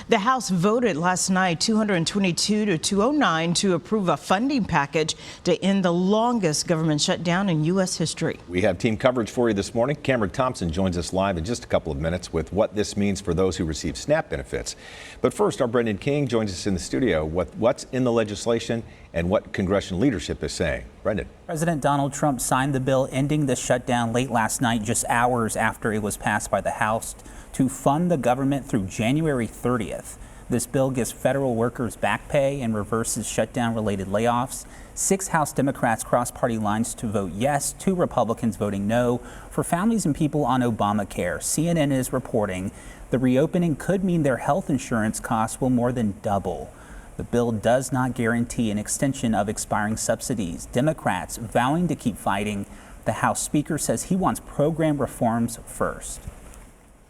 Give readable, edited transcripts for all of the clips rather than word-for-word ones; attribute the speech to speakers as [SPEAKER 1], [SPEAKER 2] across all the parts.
[SPEAKER 1] The House voted last night 222 to 209 to approve a funding package to end the longest government shutdown in U.S. history.
[SPEAKER 2] We have team coverage for you this morning. Cameron Thompson joins us live in just a couple of minutes with what this means for those who receive SNAP benefits. But first, our Brendan King joins us in the studio with what's in the legislation and what congressional leadership is saying. Brendan.
[SPEAKER 3] President Donald Trump signed the bill ending the shutdown late last night, just hours after it was passed by the House, to fund the government through January 30th. This bill gives federal workers back pay and reverses shutdown-related layoffs. 6 House Democrats crossed party lines to vote yes, 2 Republicans voting no. For families and people on Obamacare, CNN is reporting the reopening could mean their health insurance costs will more than double. The bill does not guarantee an extension of expiring subsidies. Democrats vowing to keep fighting. The House Speaker says he wants program reforms first.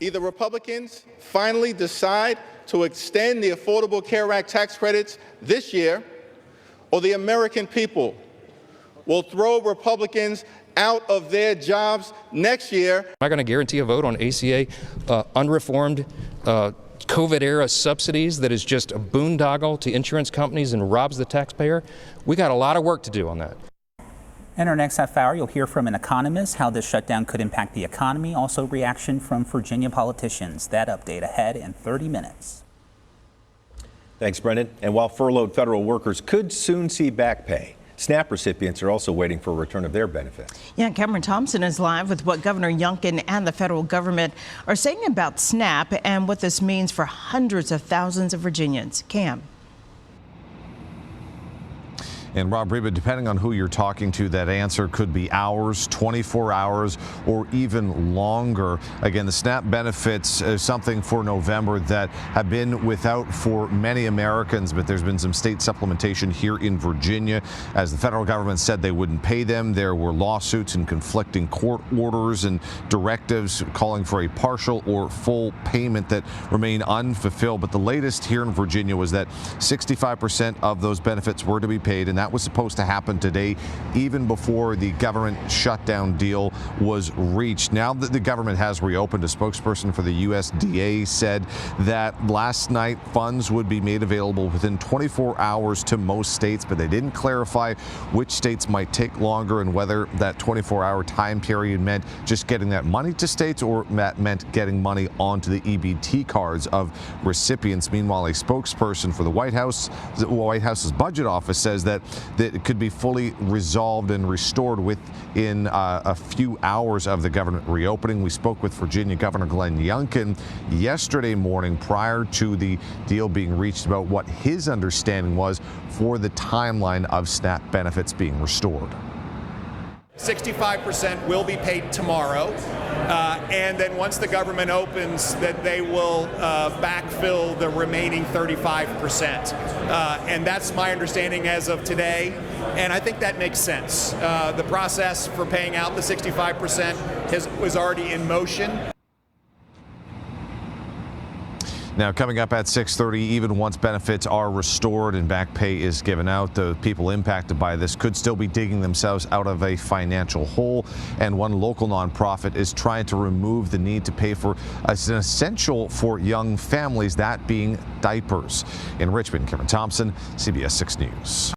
[SPEAKER 4] Either Republicans finally decide to extend the Affordable Care Act tax credits this year, or the American people will throw Republicans out of their jobs next year.
[SPEAKER 5] I'm not going to guarantee a vote on ACA unreformed COVID-era subsidies that is just a boondoggle to insurance companies and robs the taxpayer. We got a lot of work to do on that.
[SPEAKER 3] In our next half hour, you'll hear from an economist how this shutdown could impact the economy. Also, reaction from Virginia politicians. That update ahead in 30 minutes.
[SPEAKER 2] Thanks, Brendan. And while furloughed federal workers could soon see back pay, SNAP recipients are also waiting for a return of their benefits.
[SPEAKER 1] Yeah, Cameron Thompson is live with what Governor Youngkin and the federal government are saying about SNAP and what this means for hundreds of thousands of Virginians. Cam.
[SPEAKER 6] And Rob Reba, depending on who you're talking to, that answer could be hours, 24 hours, or even longer. Again, the SNAP benefits is something for November that have been without for many Americans, but there's been some state supplementation here in Virginia. As the federal government said they wouldn't pay them, there were lawsuits and conflicting court orders and directives calling for a partial or full payment that remain unfulfilled. But the latest here in Virginia was that 65% of those benefits were to be paid, and that was supposed to happen today, even before the government shutdown deal was reached. Now that the government has reopened, a spokesperson for the USDA said that last night funds would be made available within 24 hours to most states, but they didn't clarify which states might take longer and whether that 24-hour time period meant just getting that money to states or that meant getting money onto the EBT cards of recipients. Meanwhile, a spokesperson for the White House's budget office says that it could be fully resolved and restored within a few hours of the government reopening. We spoke with Virginia Governor Glenn Youngkin yesterday morning prior to the deal being reached about what his understanding was for the timeline of SNAP benefits being restored.
[SPEAKER 7] 65% will be paid tomorrow, and then once the government opens, that they will backfill the remaining 35%. And that's my understanding as of today, and I think that makes sense. The process for paying out the 65% was already in motion.
[SPEAKER 6] Now, coming up at 6:30, even once benefits are restored and back pay is given out, the people impacted by this could still be digging themselves out of a financial hole. And one local nonprofit is trying to remove the need to pay for an essential for young families, that being diapers. In Richmond, Cameron Thompson, CBS 6 News.